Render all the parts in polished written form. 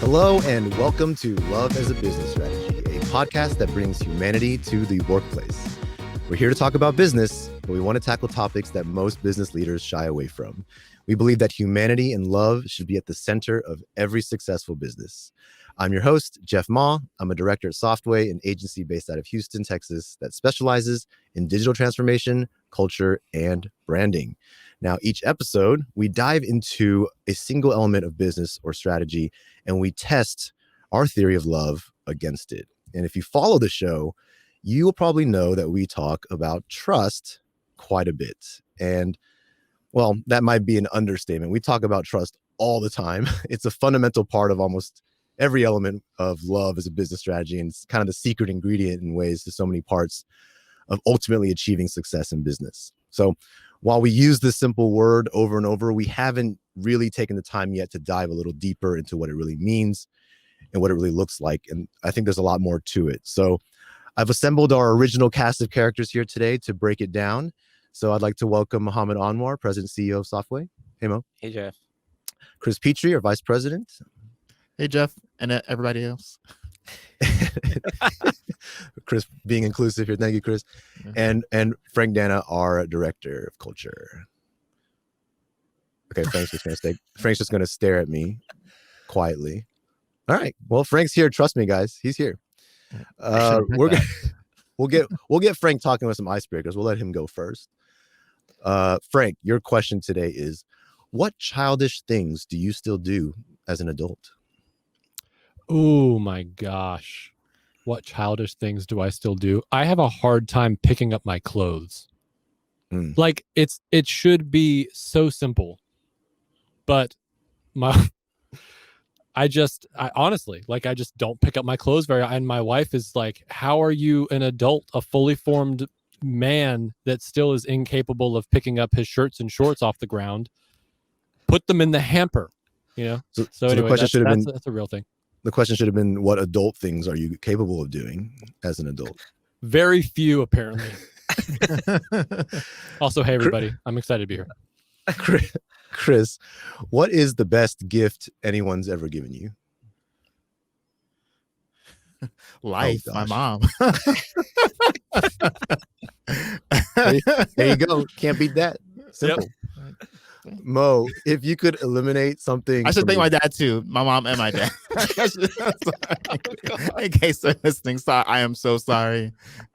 Hello and welcome to Love as a Business Strategy, a podcast that brings humanity to the workplace. We're here to talk about business, but we want to tackle topics that most business leaders shy away from. We believe that humanity and love should be at the center of every successful business. I'm your host, Jeff Ma. I'm a director at Softway, an agency based out of Houston, Texas, that specializes in digital transformation, culture, and branding. Now, each episode, we dive into a single element of business or strategy, and we test our theory of love against it. And if you follow the show, you will probably know that we talk about trust quite a bit. And, well, that might be an understatement. We talk about trust all the time. It's a fundamental part of almost every element of love as a business strategy, and it's kind of the secret ingredient in ways to so many parts of ultimately achieving success in business. So while we use this simple word over and over, we haven't really taken the time yet to dive a little deeper into what it really means and what it really looks like. And I think there's a lot more to it. So I've assembled our original cast of characters here today to break it down. So I'd like to welcome Mohammed Anwar, President and CEO of Softway. Hey, Mo. Hey, Jeff. Chris Petrie, our Vice President. Hey, Jeff, and everybody else. Chris being inclusive here. Thank you, Chris. And Frank Dana, our Director of Culture. Okay, Frank's just gonna stare at me quietly. All right. Well, Frank's here. Trust me, guys. He's here. We'll get Frank talking with some icebreakers. We'll let him go first. Frank, your question today is, what childish things do you still do as an adult? Oh my gosh. What childish things do I still do? I have a hard time picking up my clothes. Like it should be so simple, but I honestly, I just don't pick up my clothes and my wife is like, how are you an adult, a fully formed man that still is incapable of picking up his shirts and shorts off the ground? Put them in the hamper, you know? So anyway, that's a real thing. The question should have been, what adult things are you capable of doing as an adult? Very few, apparently. Also, hey, everybody. I'm excited to be here. Chris, what is the best gift anyone's ever given you? Life, my mom. There you go. Can't beat that. Simple. Yep. Mo, if you could eliminate something, I should thank my dad too, my mom and my dad. In case they're listening, sorry, I am so sorry.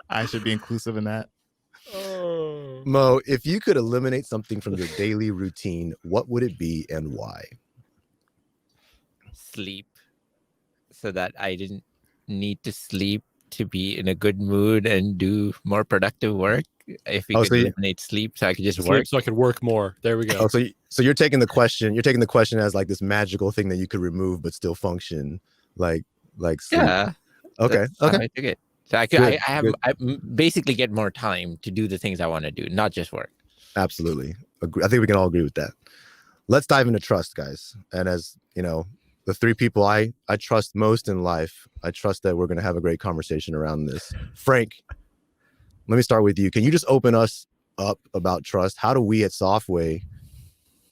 I should be inclusive in that. Mo, if you could eliminate something from your daily routine, what would it be and why? Sleep, so that I didn't need to sleep to be in a good mood and do more productive work. If we could eliminate sleep, so I could just work. So I could work more. There we go. Oh, so you're taking the question. You're taking the question as like this magical thing that you could remove but still function, like sleep. Yeah. Okay. I took it. So I basically get more time to do the things I want to do, not just work. Absolutely. I think we can all agree with that. Let's dive into trust, guys. And as you know, the three people I trust most in life, I trust that we're going to have a great conversation around this. Frank, let me start with you. Can you just open us up about trust? How do we at Softway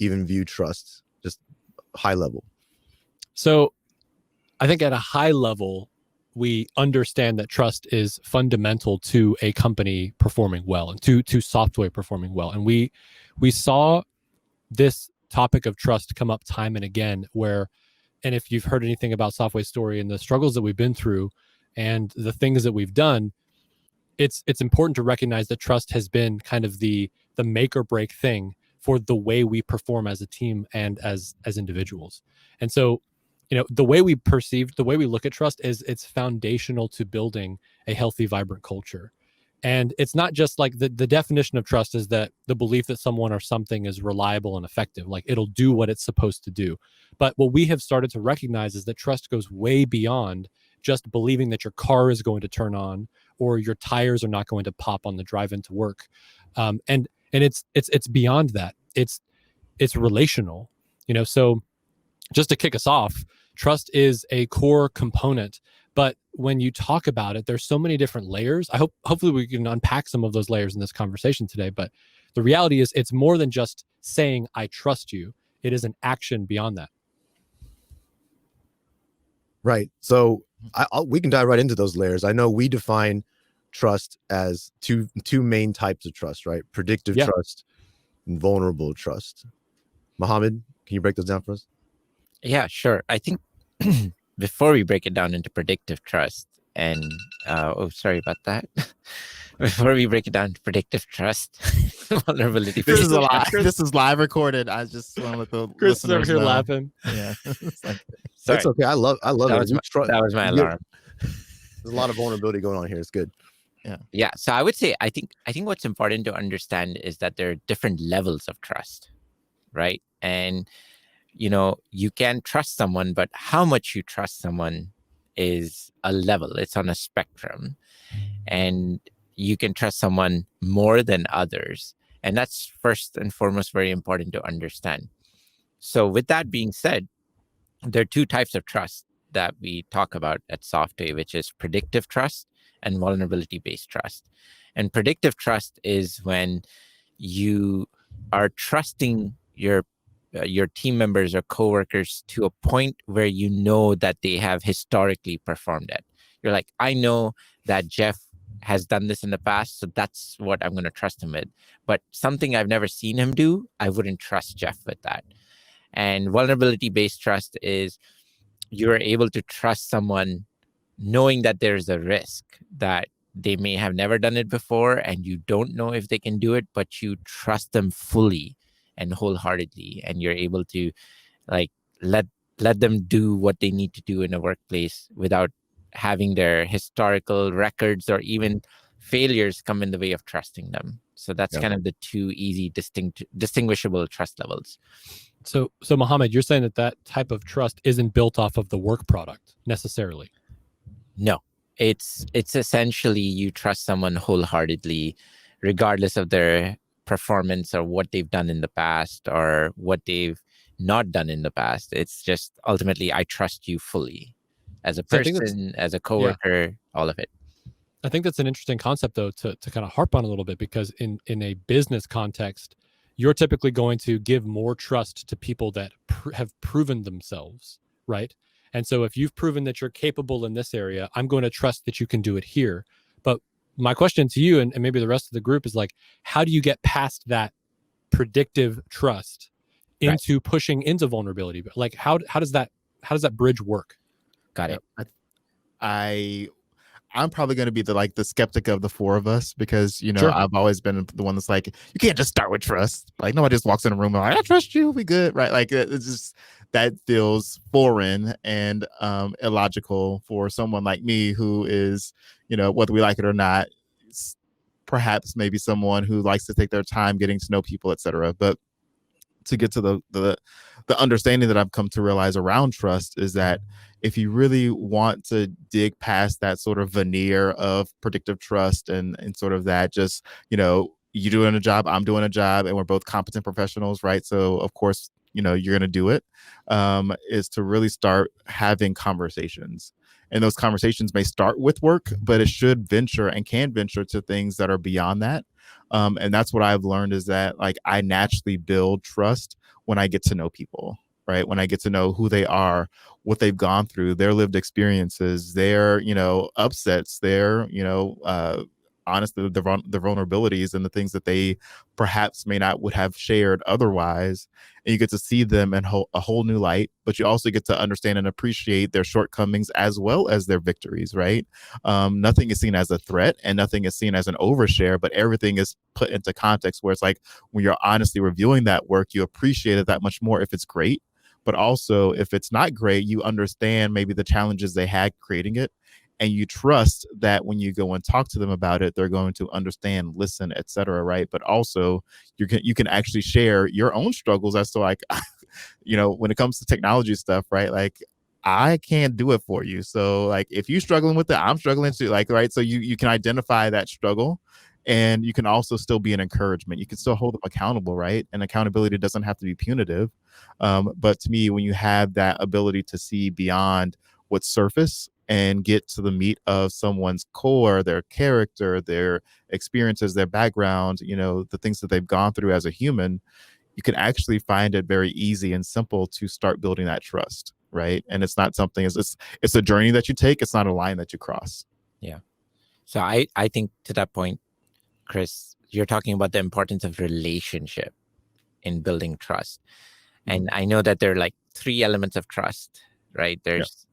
even view trust, just high level? So I think at a high level, we understand that trust is fundamental to a company performing well and to Softway performing well. And we saw this topic of trust come up time and again and if you've heard anything about Softway's story and the struggles that we've been through and the things that we've done, it's important to recognize that trust has been kind of the make or break thing for the way we perform as a team and as individuals. And so, the way we look at trust is it's foundational to building a healthy, vibrant culture. And it's not just like the definition of trust is that the belief that someone or something is reliable and effective, like it'll do what it's supposed to do. But what we have started to recognize is that trust goes way beyond just believing that your car is going to turn on or your tires are not going to pop on the drive into work. And it's beyond that. It's relational, so just to kick us off, trust is a core component, but when you talk about it, there's so many different layers. Hopefully we can unpack some of those layers in this conversation today, but the reality is it's more than just saying, I trust you. It is an action beyond that. Right. So we can dive right into those layers. I know we define trust as two main types of trust, right? Predictive trust and vulnerable trust. Mohammed, can you break those down for us? Yeah, sure. I think before we break it down into predictive trust and sorry about that. Before we break it down to predictive trust, vulnerability. This is a live. This is live recorded. I just want to let the Chris is over listeners here know. laughing. Yeah, it's like Sorry. It's okay. I love that it. Was my alarm. There's a lot of vulnerability going on here. It's good. Yeah. So I would say I think what's important to understand is that there are different levels of trust, right? And you can trust someone, but how much you trust someone is a level. It's on a spectrum, and you can trust someone more than others, and that's first and foremost very important to understand. So with that being said, there are two types of trust that we talk about at Softway, which is predictive trust and vulnerability-based trust. And predictive trust is when you are trusting your team members or coworkers to a point where you know that they have historically performed it. You're like, I know that Jeff has done this in the past, so that's what I'm going to trust him with. But something I've never seen him do, I wouldn't trust Jeff with that. And vulnerability-based trust is you're able to trust someone knowing that there's a risk that they may have never done it before and you don't know if they can do it, but you trust them fully and wholeheartedly, and you're able to like let them do what they need to do in a workplace without having their historical records or even failures come in the way of trusting them. So that's kind of the two easy distinguishable trust levels. So Mohammed, you're saying that type of trust isn't built off of the work product necessarily. No, it's essentially you trust someone wholeheartedly, regardless of their performance or what they've done in the past or what they've not done in the past. It's just ultimately, I trust you fully as a person, as a coworker, all of it. I think that's an interesting concept, though, to kind of harp on a little bit, because in a business context, you're typically going to give more trust to people that have proven themselves, right? And so if you've proven that you're capable in this area, I'm going to trust that you can do it here. But my question to you and maybe the rest of the group is like, how do you get past that predictive trust into pushing into vulnerability? Like, how does that bridge work? Got it. I'm probably going to be the skeptic of the four of us, because I've always been the one that's like, you can't just start with trust. Like, nobody just walks in a room and like, I trust you, we good, right? Like, it's just, that feels foreign and illogical for someone like me who is, whether we like it or not, perhaps maybe someone who likes to take their time getting to know people, etc. But to get to the understanding that I've come to realize around trust is that if you really want to dig past that sort of veneer of predictive trust and sort of that just, you doing a job, I'm doing a job, and we're both competent professionals, right? So of course, you're going to do it, is to really start having conversations. And those conversations may start with work, but it should venture and can venture to things that are beyond that. And that's what I've learned, is that like I naturally build trust when I get to know people, right? When I get to know who they are, what they've gone through, their lived experiences, their, upsets, their, honestly, the vulnerabilities and the things that they perhaps may not would have shared otherwise. And you get to see them in a whole new light, but you also get to understand and appreciate their shortcomings as well as their victories, right? Nothing is seen as a threat and nothing is seen as an overshare, but everything is put into context where it's like, when you're honestly reviewing that work, you appreciate it that much more if it's great. But also, if it's not great, you understand maybe the challenges they had creating it. And you trust that when you go and talk to them about it, they're going to understand, listen, etc. Right? But also, you can actually share your own struggles as to like, when it comes to technology stuff, right? Like, I can't do it for you. So like, if you're struggling with it, I'm struggling too. Like, right? So you can identify that struggle, and you can also still be an encouragement. You can still hold them accountable, right? And accountability doesn't have to be punitive. But to me, when you have that ability to see beyond what's surface and get to the meat of someone's core, their character, their experiences, their background, the things that they've gone through as a human, you can actually find it very easy and simple to start building that trust. right? And it's not something, it's a journey that you take. It's not a line that you cross. Yeah. So I think to that point, Chris, you're talking about the importance of relationship in building trust. And I know that there are like 3 elements of trust, right? There's,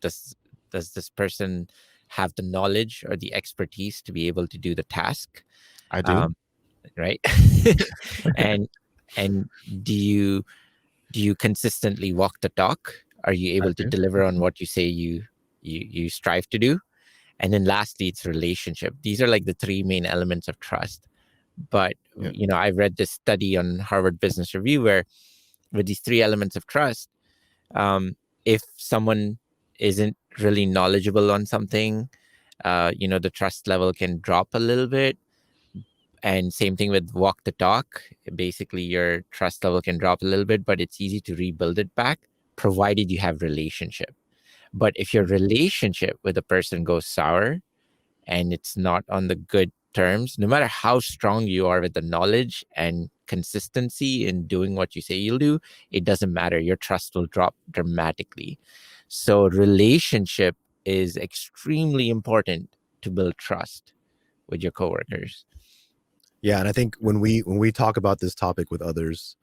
does this person have the knowledge or the expertise to be able to do the task? I do. Right. and do you consistently walk the talk? Are you able to deliver on what you say you strive to do? And then lastly, it's relationship. These are like the 3 main elements of trust. But I read this study on Harvard Business Review where with these 3 elements of trust, if someone isn't really knowledgeable on something, the trust level can drop a little bit. And same thing with walk the talk. Basically, your trust level can drop a little bit, but it's easy to rebuild it back, provided you have relationship. But if your relationship with a person goes sour and it's not on the good terms, no matter how strong you are with the knowledge and consistency in doing what you say you'll do, it doesn't matter. Your trust will drop dramatically. So relationship is extremely important to build trust with your coworkers. Yeah, and I think when we talk about this topic with others,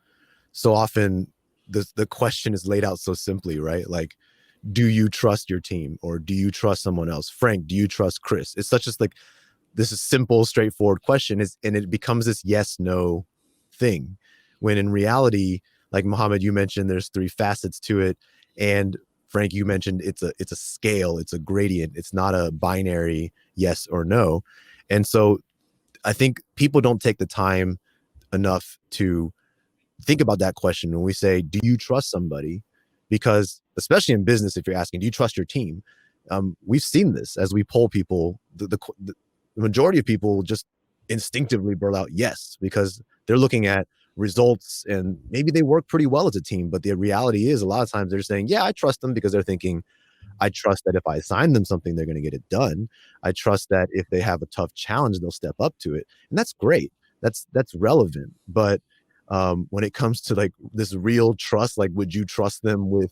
so often the question is laid out so simply, right? Like, do you trust your team, or do you trust someone else? Frank, do you trust Chris? It's such as like this is simple, straightforward question, and it becomes this yes no thing. When in reality, like Mohammed, you mentioned there's 3 facets to it, and Frank, you mentioned it's a scale, it's a gradient, it's not a binary yes or no. And so I think people don't take the time enough to think about that question when we say, do you trust somebody? Because especially in business, if you're asking, do you trust your team? We've seen this as we poll people. The majority of people just instinctively blurt out yes, because they're looking at results and maybe they work pretty well as a team. But the reality is a lot of times they're saying, yeah, I trust them, because they're thinking, I trust that if I assign them something, they're going to get it done. I trust that if they have a tough challenge, they'll step up to it. And that's great. That's relevant. But when it comes to like this real trust, like, would you trust them with,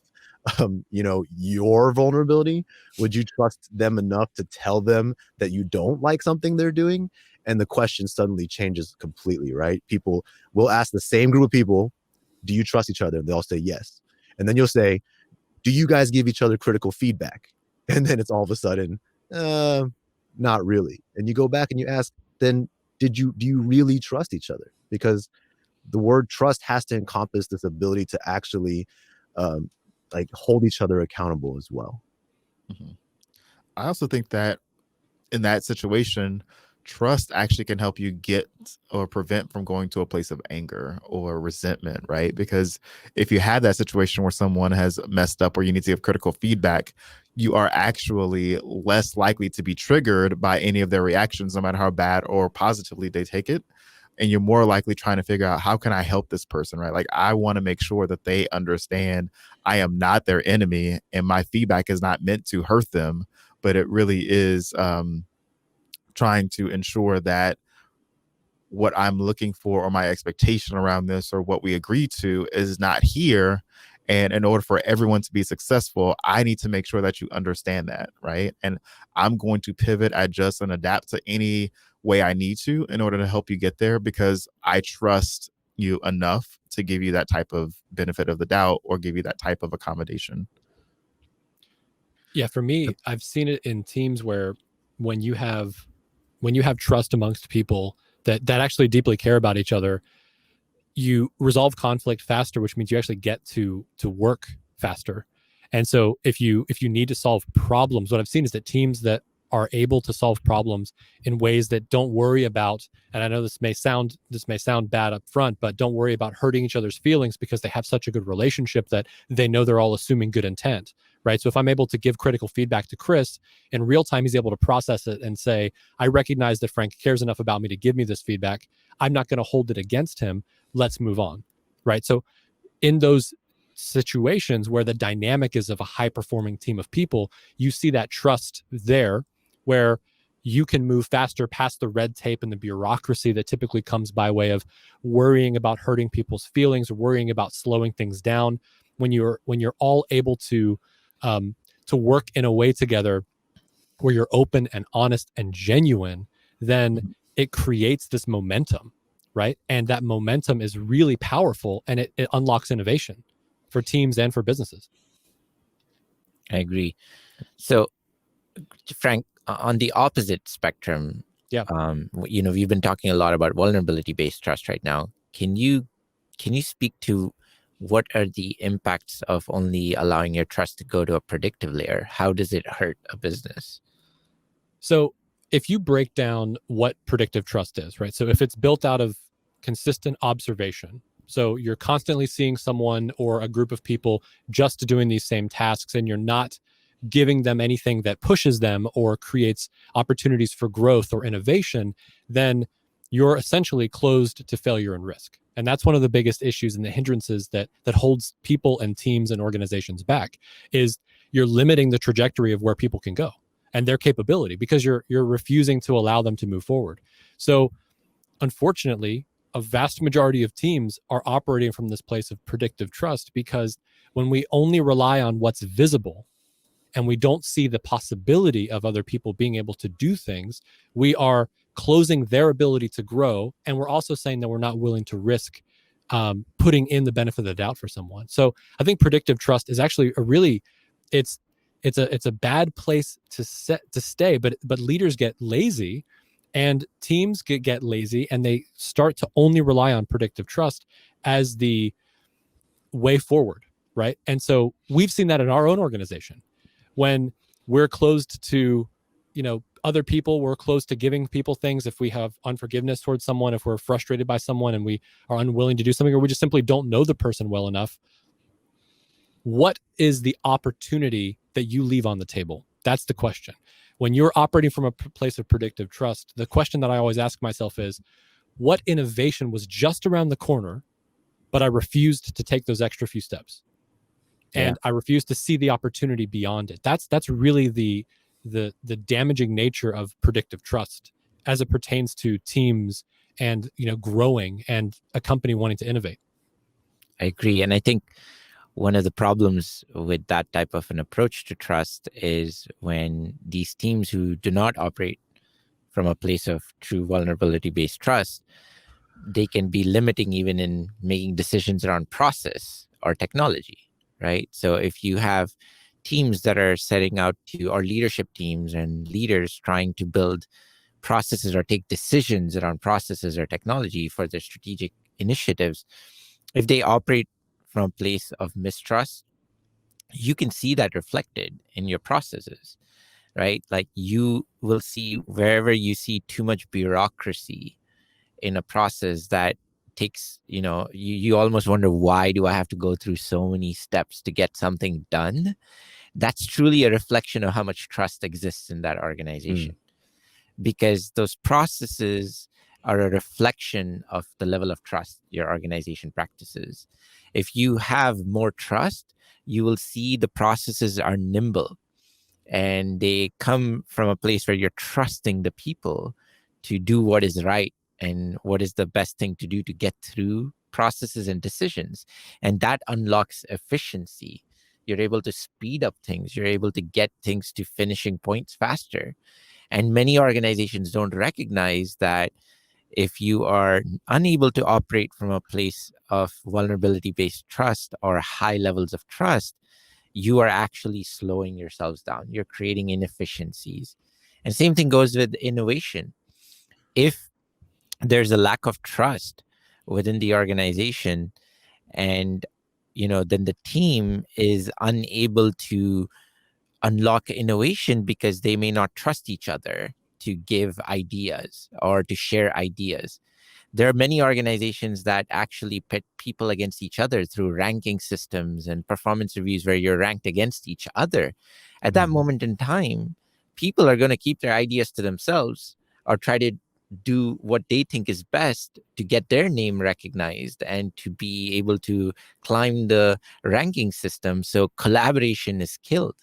your vulnerability? Would you trust them enough to tell them that you don't like something they're doing? And the question suddenly changes completely, right? People will ask the same group of people, do you trust each other? And they'll say yes. And then you'll say, do you guys give each other critical feedback? And then it's all of a sudden, not really. And you go back and you ask, then do you really trust each other? Because the word trust has to encompass this ability to actually like hold each other accountable as well. Mm-hmm. I also think that in that situation, trust actually can help you get or prevent from going to a place of anger or resentment, right? Because if you have that situation where someone has messed up or you need to give critical feedback, you are actually less likely to be triggered by any of their reactions, no matter how bad or positively they take it. And you're more likely trying to figure out, how can I help this person, right? Like, I want to make sure that they understand I am not their enemy and my feedback is not meant to hurt them, but it really is trying to ensure that what I'm looking for or my expectation around this or what we agree to is not here. And in order for everyone to be successful, I need to make sure that you understand that, right? And I'm going to pivot, adjust, and adapt to any way I need to in order to help you get there, because I trust you enough to give you that type of benefit of the doubt or give you that type of accommodation. Yeah, for me, I've seen it in teams where when you have trust amongst people that actually deeply care about each other, you resolve conflict faster, which means you actually get to work faster. And so if you need to solve problems, what I've seen is that teams that are able to solve problems in ways that don't worry about, and I know this may sound bad up front, but don't worry about hurting each other's feelings, because they have such a good relationship that they know they're all assuming good intent, right? So if I'm able to give critical feedback to Chris in real time, he's able to process it and say, I recognize that Frank cares enough about me to give me this feedback. I'm not going to hold it against him. Let's move on, right? So in those situations where the dynamic is of a high performing team of people, you see that trust there, where you can move faster past the red tape and the bureaucracy that typically comes by way of worrying about hurting people's feelings or worrying about slowing things down. when you're all able to work in a way together where you're open and honest and genuine, then it creates this momentum, right? And that momentum is really powerful, and it unlocks innovation for teams and for businesses. I agree. So, Frank, on the opposite spectrum, we've been talking a lot about vulnerability-based trust right now. Can you speak to what are the impacts of only allowing your trust to go to a predictive layer? How does it hurt a business? So if you break down what predictive trust is, right? So if it's built out of consistent observation, so you're constantly seeing someone or a group of people just doing these same tasks, and you're not giving them anything that pushes them or creates opportunities for growth or innovation, then you're essentially closed to failure and risk. And that's one of the biggest issues and the hindrances that holds people and teams and organizations back, is you're limiting the trajectory of where people can go and their capability, because you're refusing to allow them to move forward. So unfortunately, a vast majority of teams are operating from this place of predictive trust, because when we only rely on what's visible and we don't see the possibility of other people being able to do things, we are closing their ability to grow. And we're also saying that we're not willing to risk putting in the benefit of the doubt for someone. So I think predictive trust is actually it's a bad place to stay, but leaders get lazy and teams get lazy, and they start to only rely on predictive trust as the way forward, right? And so we've seen that in our own organization. When we're closed to, other people, we're closed to giving people things. If we have unforgiveness towards someone, if we're frustrated by someone and we are unwilling to do something, or we just simply don't know the person well enough, what is the opportunity that you leave on the table? That's the question. When you're operating from a place of predictive trust, the question that I always ask myself is, what innovation was just around the corner, but I refused to take those extra few steps? And I refuse to see the opportunity beyond it. That's really the damaging nature of predictive trust as it pertains to teams and growing and a company wanting to innovate. I agree. And I think one of the problems with that type of an approach to trust is when these teams who do not operate from a place of true vulnerability-based trust, they can be limiting even in making decisions around process or technology. Right. So if you have teams that are setting out to, or leadership teams and leaders trying to build processes or take decisions around processes or technology for their strategic initiatives, if they operate from a place of mistrust, you can see that reflected in your processes, right? Like you will see wherever you see too much bureaucracy in a process that takes, you almost wonder, why do I have to go through so many steps to get something done? That's truly a reflection of how much trust exists in that organization. Because those processes are a reflection of the level of trust your organization practices. If you have more trust, you will see the processes are nimble and they come from a place where you're trusting the people to do what is right and what is the best thing to do to get through processes and decisions. And that unlocks efficiency. You're able to speed up things. You're able to get things to finishing points faster. And many organizations don't recognize that if you are unable to operate from a place of vulnerability-based trust or high levels of trust, you are actually slowing yourselves down. You're creating inefficiencies. And same thing goes with innovation. If there's a lack of trust within the organization, and then the team is unable to unlock innovation because they may not trust each other to give ideas or to share ideas. There are many organizations that actually pit people against each other through ranking systems and performance reviews where you're ranked against each other. At that moment in time, people are going to keep their ideas to themselves or try to do what they think is best to get their name recognized and to be able to climb the ranking system. So collaboration is killed.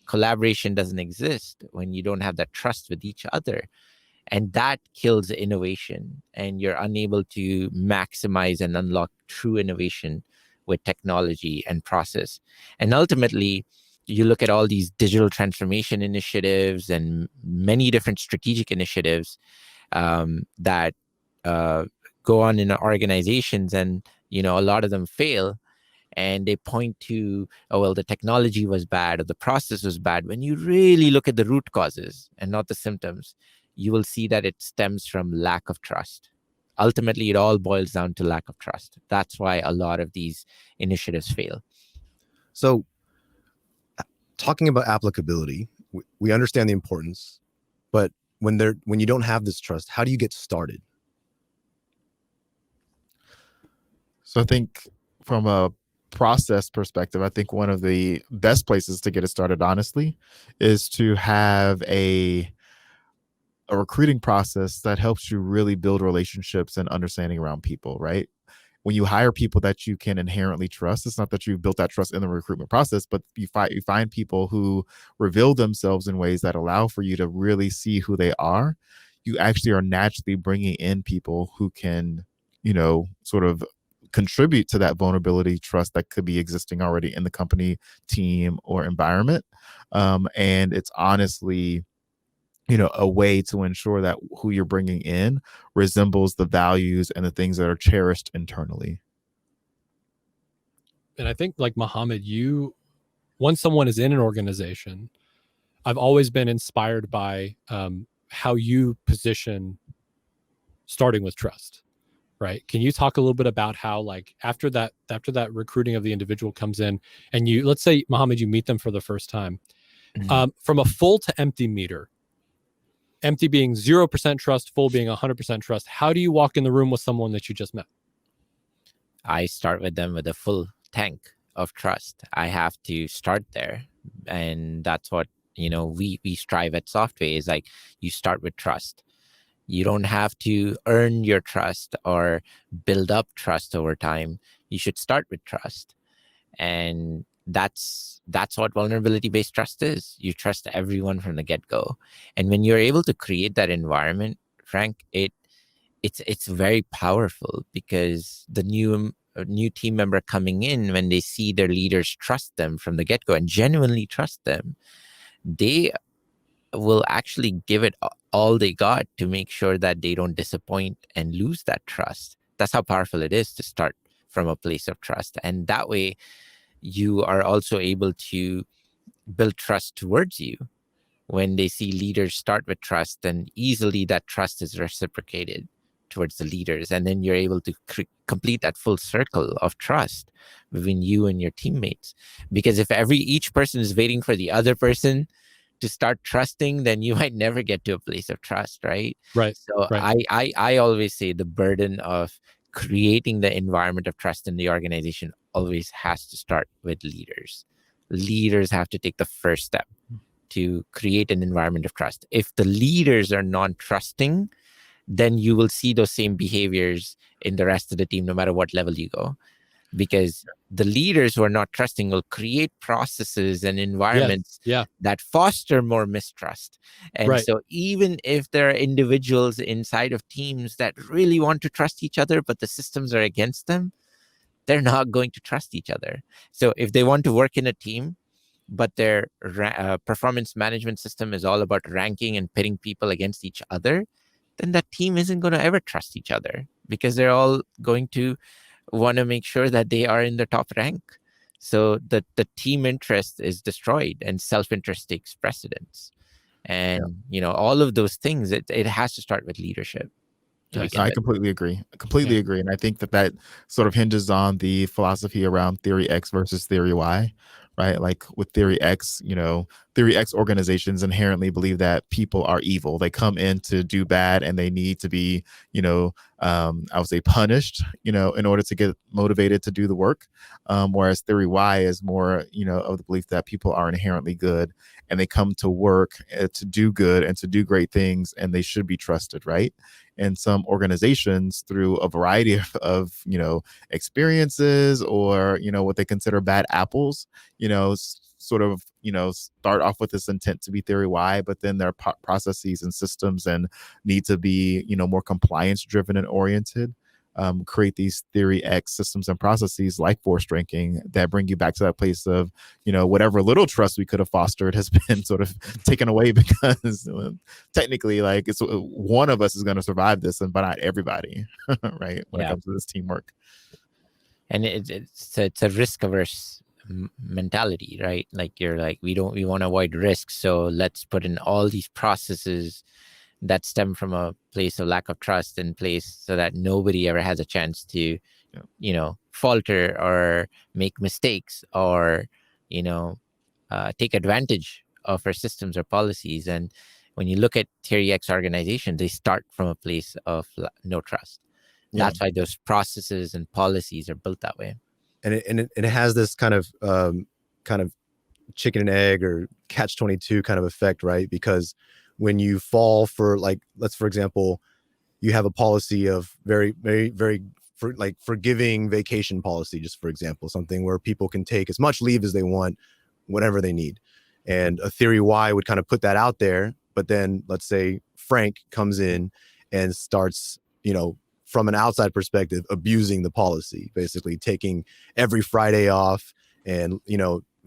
Collaboration doesn't exist when you don't have that trust with each other. And that kills innovation, and you're unable to maximize and unlock true innovation with technology and process. And ultimately, you look at all these digital transformation initiatives and many different strategic initiatives that go on in organizations, and a lot of them fail, and they point to, oh well, the technology was bad or the process was bad. When you really look at the root causes and not the symptoms, you will see that it stems from lack of trust. Ultimately, it all boils down to lack of trust. That's why a lot of these initiatives fail. So talking about applicability, we understand the importance, but when you don't have this trust, how do you get started? So I think from a process perspective, I think one of the best places to get it started, honestly, is to have a recruiting process that helps you really build relationships and understanding around people, right? When you hire people that you can inherently trust, it's not that you've built that trust in the recruitment process, but you find people who reveal themselves in ways that allow for you to really see who they are. You actually are naturally bringing in people who can, sort of contribute to that vulnerability trust that could be existing already in the company, team, or environment. And it's honestly, a way to ensure that who you're bringing in resembles the values and the things that are cherished internally. And I think, like Mohammed, once someone is in an organization, I've always been inspired by how you position starting with trust, right? Can you talk a little bit about how, like, after that recruiting of the individual comes in, and let's say, Mohammed, you meet them for the first time, from a full to empty meter, empty being 0% trust, full being 100% trust, how do you walk in the room with someone that you just met? I start with them with a full tank of trust. I have to start there. And that's what, we strive at Softway, is like, you start with trust. You don't have to earn your trust or build up trust over time. You should start with trust. And that's what vulnerability-based trust is. You trust everyone from the get-go. And when you're able to create that environment, Frank, it's very powerful, because the new team member coming in, when they see their leaders trust them from the get-go and genuinely trust them, they will actually give it all they got to make sure that they don't disappoint and lose that trust. That's how powerful it is to start from a place of trust. And that way, you are also able to build trust towards you. When they see leaders start with trust, then easily that trust is reciprocated towards the leaders. And then you're able to complete that full circle of trust between you and your teammates. Because if each person is waiting for the other person to start trusting, then you might never get to a place of trust, right? Right. So right. I always say the burden of creating the environment of trust in the organization always has to start with leaders. Leaders have to take the first step to create an environment of trust. If the leaders are non-trusting, then you will see those same behaviors in the rest of the team, no matter what level you go. Because the leaders who are not trusting will create processes and environments that foster more mistrust. And so even if there are individuals inside of teams that really want to trust each other, but the systems are against them, they're not going to trust each other. So if they want to work in a team, but their performance management system is all about ranking and pitting people against each other, then that team isn't going to ever trust each other, because they're all going to want to make sure that they are in the top rank. So the team interest is destroyed and self-interest takes precedence. And, all of those things, it has to start with leadership. Yes, I completely agree. Agree. And I think that sort of hinges on the philosophy around theory X versus theory Y, right? Like with theory X, theory X organizations inherently believe that people are evil. They come in to do bad and they need to be, I would say punished, in order to get motivated to do the work. Whereas theory Y is more, of the belief that people are inherently good and they come to work to do good and to do great things, and they should be trusted, right? And some organizations, through a variety of experiences or what they consider bad apples, sort of start off with this intent to be theory Y, but then their processes and systems and need to be more compliance driven and oriented, create these theory X systems and processes like force ranking that bring you back to that place of, whatever little trust we could have fostered has been sort of taken away because technically, like, it's one of us is going to survive this, but not everybody, right? When it comes to this teamwork. And it's a risk averse mentality, right? Like, you're like, we want to avoid risks, so let's put in all these processes that stem from a place of lack of trust in place so that nobody ever has a chance to falter or make mistakes or take advantage of our systems or policies. And when you look at Theory X organizations, they start from a place of no trust. That's why those processes and policies are built that way. And it has this kind of chicken and egg or catch-22 kind of effect, right? Because when you fall for, like, for example, you have a policy of very, very, very forgiving vacation policy, just for example, something where people can take as much leave as they want, whatever they need. And a theory Y would kind of put that out there. But then let's say Frank comes in and starts, from an outside perspective, abusing the policy, basically taking every Friday off and,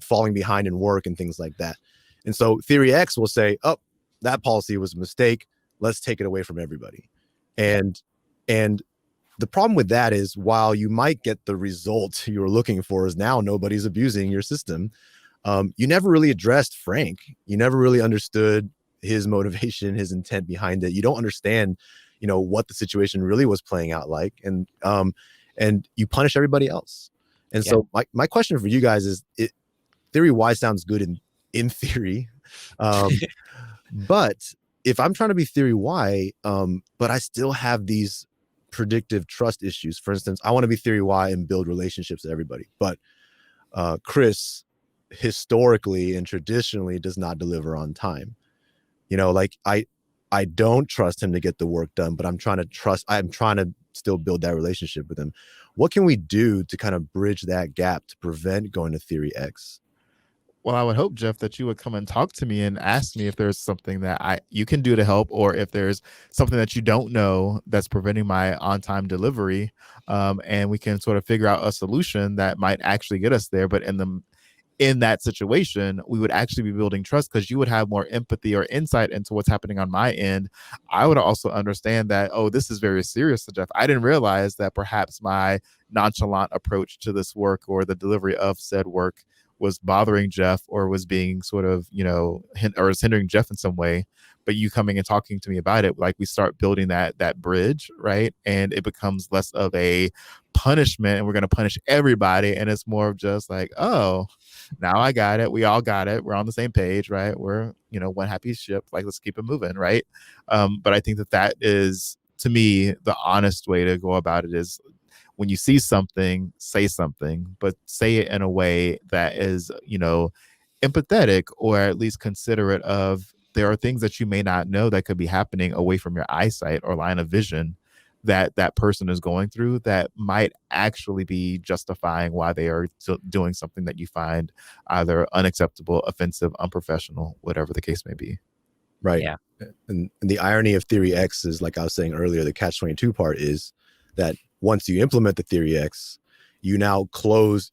falling behind in work and things like that. And so Theory X will say, oh, that policy was a mistake. Let's take it away from everybody. And the problem with that is, while you might get the result you were looking for, is now nobody's abusing your system. You never really addressed Frank. You never really understood his motivation, his intent behind it. You don't understand, what the situation really was playing out like. And you punish everybody else. And so my question for you guys is, Theory Y sounds good in theory. But if I'm trying to be Theory Y, but I still have these predictive trust issues. For instance, I want to be Theory Y and build relationships with everybody. But Chris historically and traditionally does not deliver on time. I don't trust him to get the work done, but I'm trying to still build that relationship with him. What can we do to kind of bridge that gap to prevent going to Theory X? Well, I would hope, Jeff, that you would come and talk to me and ask me if there's something that you can do to help, or if there's something that you don't know that's preventing my on-time delivery, and we can sort of figure out a solution that might actually get us there. But in that situation, we would actually be building trust, because you would have more empathy or insight into what's happening on my end. I would also understand that, oh, this is very serious to Jeff. I didn't realize that perhaps my nonchalant approach to this work or the delivery of said work was bothering Jeff, or was being sort of, or is hindering Jeff in some way. But you coming and talking to me about it, like, we start building that bridge, right? And it becomes less of a punishment, and we're going to punish everybody. And it's more of just like, oh, now I got it. We all got it. We're on the same page, right? We're, one happy ship. Like, let's keep it moving, right? But I think that is, to me, the honest way to go about it is, when you see something, say something, but say it in a way that is, empathetic, or at least considerate of, there are things that you may not know that could be happening away from your eyesight or line of vision that person is going through, that might actually be justifying why they are doing something that you find either unacceptable, offensive, unprofessional, whatever the case may be. Right. Yeah. And the irony of Theory X is, like I was saying earlier, the catch-22 part is that once you implement the Theory X, you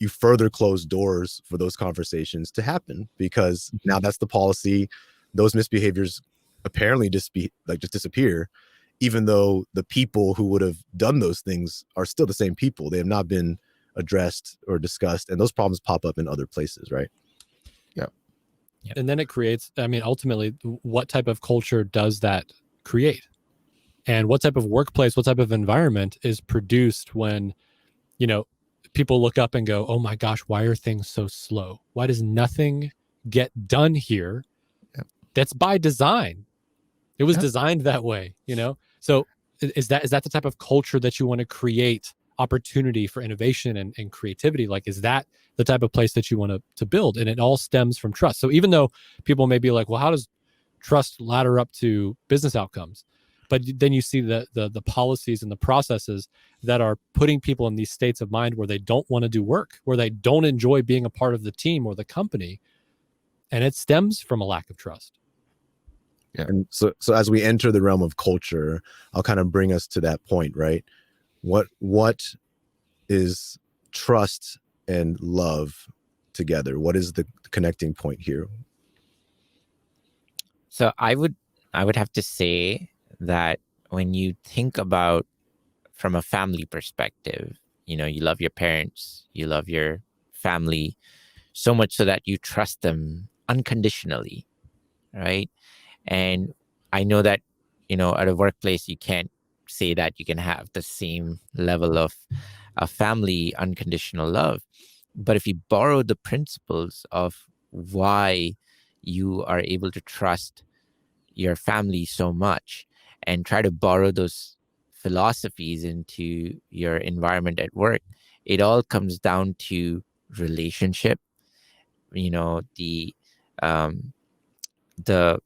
further close doors for those conversations to happen, because now that's the policy. Those misbehaviors apparently just disappear, even though the people who would have done those things are still the same people. They have not been addressed or discussed, and those problems pop up in other places, right? Yeah. And then it creates, ultimately, what type of culture does that create? And what type of workplace, what type of environment is produced when, people look up and go, oh my gosh, why are things so slow? Why does nothing get done here? Yep. That's by design. It was designed that way, So is that the type of culture that you want to create opportunity for innovation and creativity? Like, is that the type of place that you want to build? And it all stems from trust. So even though people may be like, well, how does trust ladder up to business outcomes? But then you see the policies and the processes that are putting people in these states of mind where they don't want to do work, where they don't enjoy being a part of the team or the company. And it stems from a lack of trust. Yeah. And so as we enter the realm of culture, I'll kind of bring us to that point, right? what is trust and love together? What is the connecting point here? So I would have to say that when you think about from a family perspective, you love your parents, you love your family so much so that you trust them unconditionally, right? And I know that, at a workplace, you can't say that you can have the same level of family unconditional love. But if you borrow the principles of why you are able to trust your family so much and try to borrow those philosophies into your environment at work, it all comes down to relationship. The um, the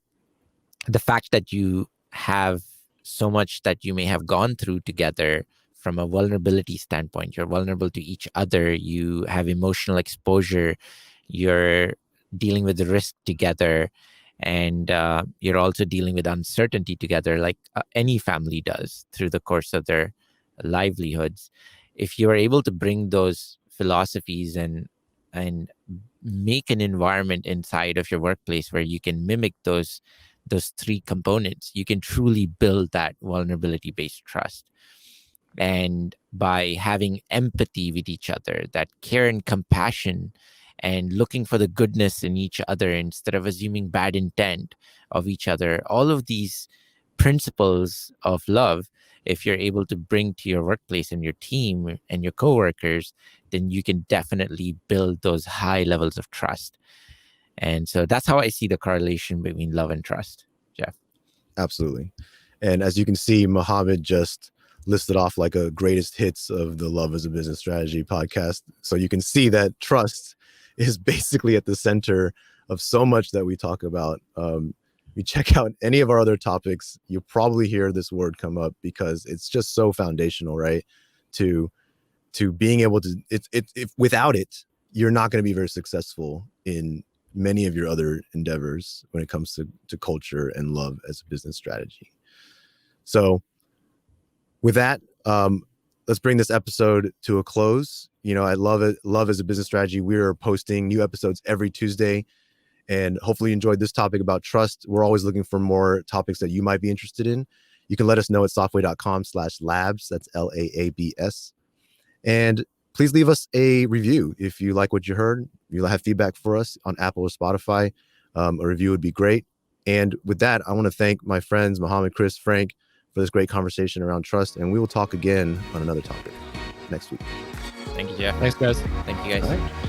the fact that you have so much that you may have gone through together from a vulnerability standpoint. You're vulnerable to each other. You have emotional exposure. You're dealing with the risk together. And you're also dealing with uncertainty together, like any family does through the course of their livelihoods. If you're able to bring those philosophies and make an environment inside of your workplace where you can mimic those three components, you can truly build that vulnerability-based trust. And by having empathy with each other, that care and compassion, and looking for the goodness in each other instead of assuming bad intent of each other, all of these principles of love, if you're able to bring to your workplace and your team and your coworkers, then you can definitely build those high levels of trust. And so that's how I see the correlation between love and trust, Jeff. Absolutely. And as you can see, Mohammed just listed off like a greatest hits of the Love as a Business Strategy podcast. So you can see that trust is basically at the center of so much that we talk about. You check out any of our other topics, you'll probably hear this word come up because it's just so foundational, right? To being able to, if without it, you're not going to be very successful in many of your other endeavors when it comes to culture and love as a business strategy. So with that, let's bring this episode to a close. I love it. Love as a business strategy. We are posting new episodes every Tuesday, and hopefully you enjoyed this topic about trust. We're always looking for more topics that you might be interested in. You can let us know at softway.com/labs. That's LAABS. And please leave us a review if you like what you heard. If you have feedback for us on Apple or Spotify, a review would be great. And with that, I want to thank my friends, Mohammed, Chris, Frank, for this great conversation around trust. And we will talk again on another topic next week. Thank you, Jeff. Thanks, guys. Thank you, guys. All right.